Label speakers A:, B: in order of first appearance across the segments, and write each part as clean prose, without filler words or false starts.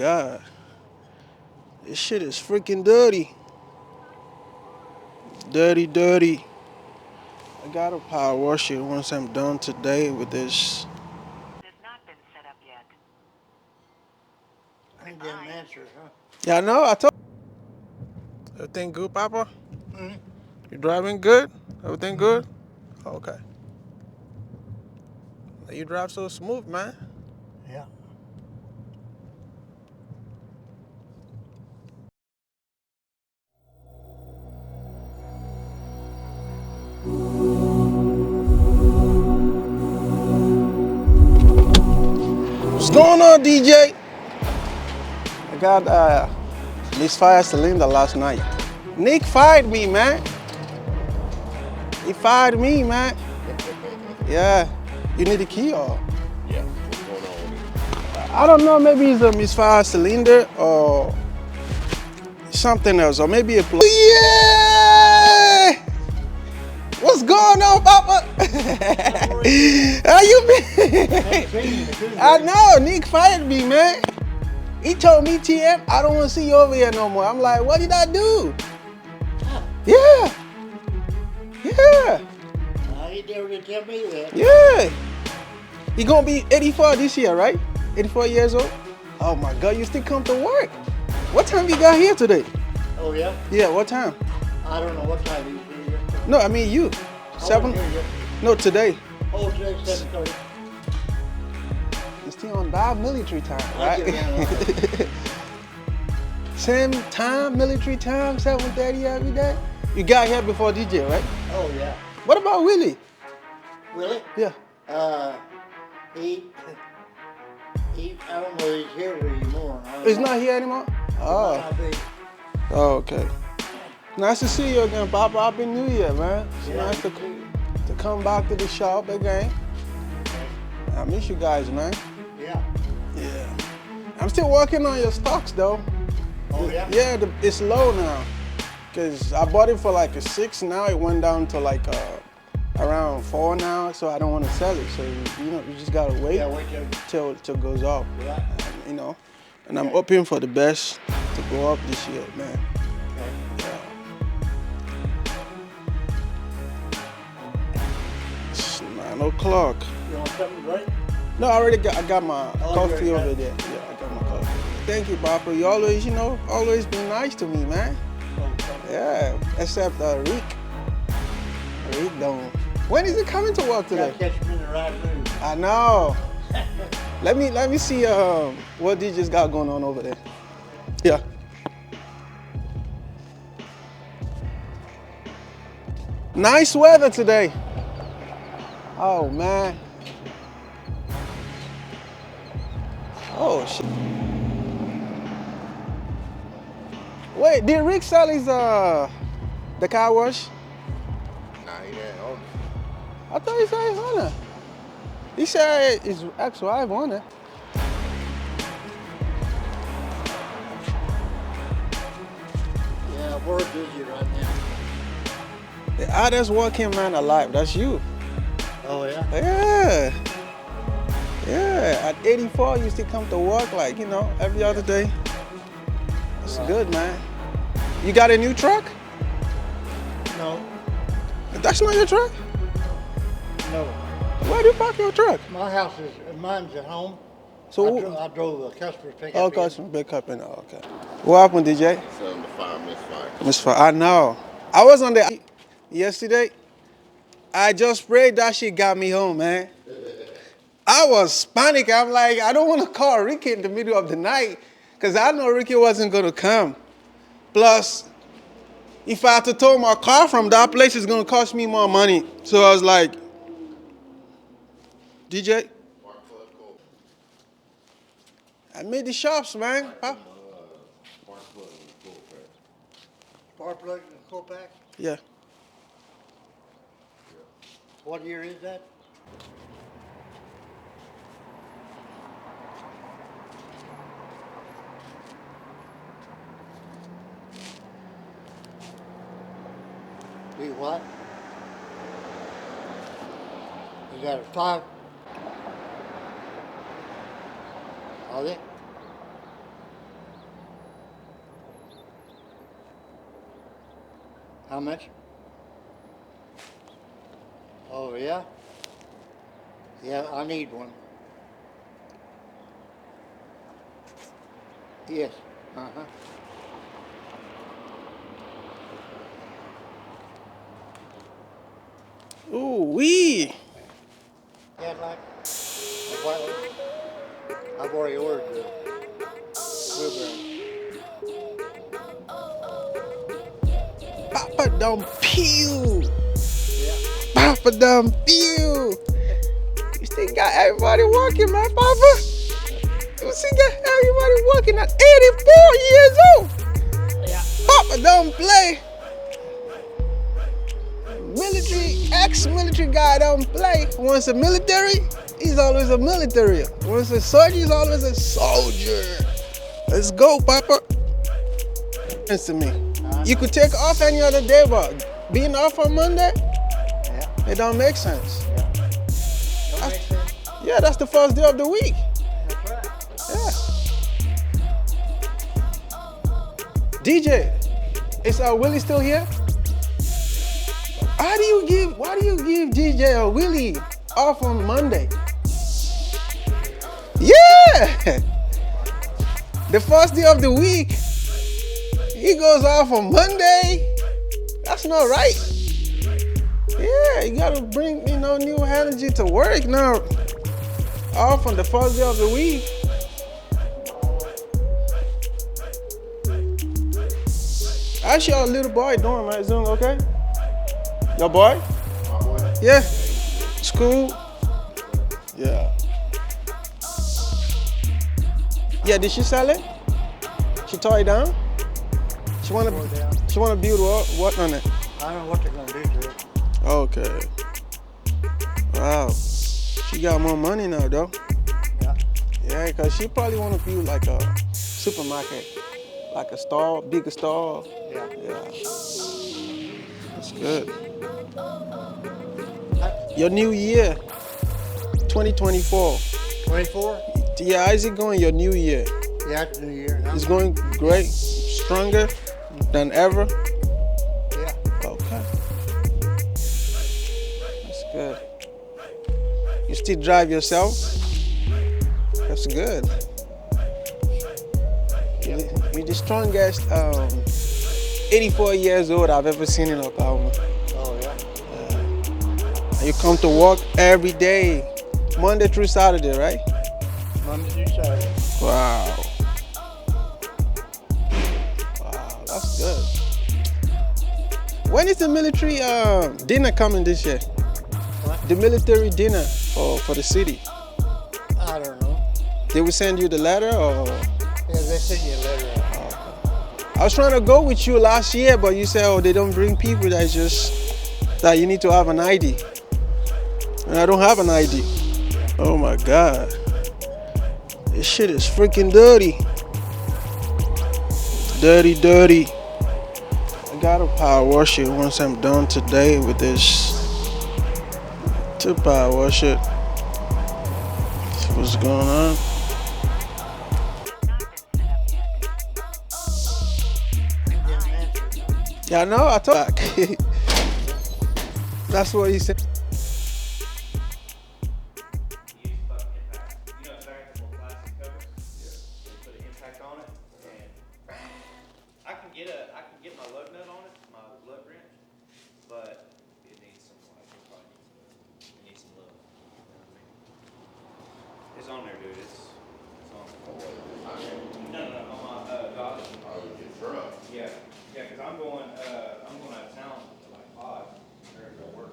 A: God. This shit is freaking dirty. Dirty, dirty. I gotta power wash it once I'm done today with this.
B: Has not been set up yet.
C: I ain't getting an answer, huh?
A: Yeah, I know. I told. Everything good, Papa?
C: Mm-hmm.
A: You driving good? Everything good? Okay. You drive so smooth, man.
C: Yeah.
A: What's going on, DJ? I got Misfired cylinder last night. Nick fired me, man. He fired me, man. Yeah. You need a key or?
D: Yeah, what's going on with it?
A: I don't know. Maybe it's a misfired cylinder or something else, or maybe a plug. Yeah! What's going on, Papa? How you been? I know. Nick fired me, man. He told me, TM, I don't want to see you over here no more. I'm like, what did I do? Yeah. Yeah.
C: He never tell me that.
A: Yeah. You gonna be 84 this year, right? 84 years old? Oh my God, you still come to work. What time you got here today?
C: Oh, yeah?
A: Yeah, what time?
C: I don't know what time he's here.
A: No, I mean you.
C: I
A: 7?
C: wasn't here yet.
A: No, today.
C: Oh, today's 7:30.
A: You're still on that military time,
C: I
A: right?
C: get around.
A: Same time, military time, 7:30 every day? You got here before DJ, right?
C: Oh, yeah.
A: What about Willie?
C: Really?
A: Yeah.
C: He, I don't know if he's here anymore.
A: He's not here anymore? Oh.
C: Might not be.
A: Oh, okay. Nice to see you again, Papa. Happy New Year, man. It's
C: Yeah,
A: nice
C: you
A: to
C: too.
A: come back to the shop again. I miss you guys, man.
C: Yeah.
A: Yeah. I'm still working on your stocks, though.
C: Oh, yeah?
A: Yeah, it's low now. Because I bought it for like a 6. Now it went down to like around 4 now. So I don't want to sell it. So, you just got to wait,
C: Yeah, wait till.
A: till it goes up.
C: Right.
A: And I'm hoping for the best to go up this year, man.
C: Okay.
A: Yeah. It's 9 o'clock.
C: You want something to drink?
A: No, I got my coffee
C: you
A: over there. Yeah, I got my coffee. Thank you, Papa. You always, always been nice to me, man. Yeah, except Rick. Rick don't. When is he coming to work today?
C: Gotta catch him in the right mood.
A: I know. Let me see what DJ's got going on over there. Yeah. Nice weather today. Oh man. Oh shit. Wait, did Rick sell his the car wash?
D: Nah, he didn't own
A: I thought he said his owner. He said his ex-wife on it.
C: Yeah, we're busy right now.
A: The hardest working man alive, that's you.
C: Oh, yeah?
A: Yeah. Yeah, at 84, you still come to work like, every other day. That's good, man. You got a new truck?
C: No.
A: That's not your truck?
C: No.
A: Where do you park your truck?
C: Mine's at home.
A: So,
C: I drove a customer's pickup.
A: oh, customer pick up and okay. What happened, DJ?
D: selling the fire, misfire.
A: Misfire. I know. I was on the yesterday. I just prayed that shit got me home, man. I was panicking. I'm like, I don't want to call Ricky in the middle of the night because I know Ricky wasn't going to come. Plus, if I had to tow my car from that place, it's going to cost me more money. So I was like, DJ, I made the shops, man. Huh?
C: Spark plug and a pack.
A: Yeah.
C: What year is that? Be what? You got a 5? Are they? How much? Oh, yeah? Yeah, I need one. Yes. Uh-huh.
A: Ooh, wee.
C: Yeah, like what? I've already ordered the wheelbarrow.
A: Papa don't pew.
C: Yeah.
A: Papa don't pew. You still got everybody working, man, Papa. You still got everybody working at 84 years old.
C: Yeah.
A: Papa don't play. Military, ex-military guy don't play. Once a military, he's always a military. Once a soldier, he's always a soldier. Let's go, Papa. Listen to me. You could take off any other day, but being off on Monday,
C: Yeah.
A: it don't make sense.
C: Don't make sense.
A: Yeah, that's the first day of the week.
C: That's right.
A: Yeah. DJ, is Willie still here? Why do you give DJ a Willie off on Monday? Yeah! The first day of the week, he goes off on Monday. That's not right. Yeah, you gotta bring, new energy to work now. Off on the first day of the week. How's your little boy doing, man? Is he doing okay? Your boy? Yeah. School? Yeah. Yeah, did she sell it? She tore it down? She wanna build what on it?
C: I don't know what they're gonna do to it.
A: Okay. Wow. She got more money now though.
C: Yeah.
A: Yeah, cause she probably wanna build like a supermarket. Like a store, bigger store.
C: Yeah.
A: Yeah. That's good. Your new year, 2024.
C: 24?
A: Yeah, how's it going, your new year?
C: Yeah, it's New Year.
A: It's going great, stronger than ever?
C: Yeah.
A: Okay. That's good. You still drive yourself? That's good. You're the strongest 84 years old I've ever seen in Oklahoma.
C: Oh, yeah.
A: You come to work every day, Monday through Saturday, right?
C: Monday through Saturday.
A: Wow. Wow, that's good. When is the military dinner coming this year?
C: What?
A: The military dinner for the city.
C: I don't know.
A: They will send you the letter or?
C: Yeah, they send you a letter out.
A: I was trying to go with you last year, but you said, oh, they don't bring people, that you need to have an ID. And I don't have an ID. Oh my God. This shit is freaking dirty. Dirty, dirty. I gotta power wash it once I'm done today with this. To power wash it. See what's going on. Yeah, I know, I told you. That's what he said.
E: I can get my lug nut on it, my lug wrench, but it needs some it needs some love. It's on there, dude. It's on. No, on my Dodge.
D: Oh, your truck.
E: Yeah, because I'm going out of town to like 5 or go work.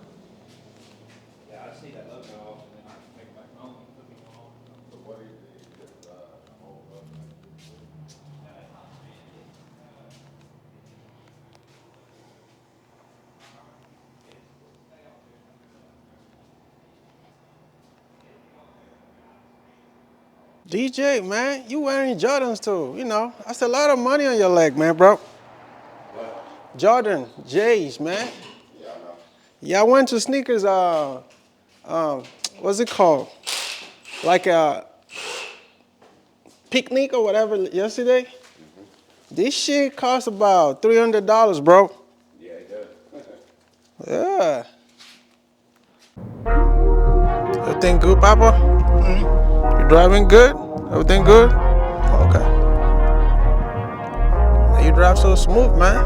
E: Yeah, I just need that lug nut off and then I can take it back home and put me on.
D: So what is it?
A: DJ, man, you wearing Jordans too. That's a lot of money on your leg, man, bro.
D: What?
A: Jordan, J's, man.
D: Yeah, I know.
A: Yeah, I went to sneakers, what's it called? Like a picnic or whatever yesterday. This shit cost about $300, bro.
D: Yeah, it does.
A: Yeah. Everything good, Papa? You driving good? Everything good? Okay. You drive so smooth, man.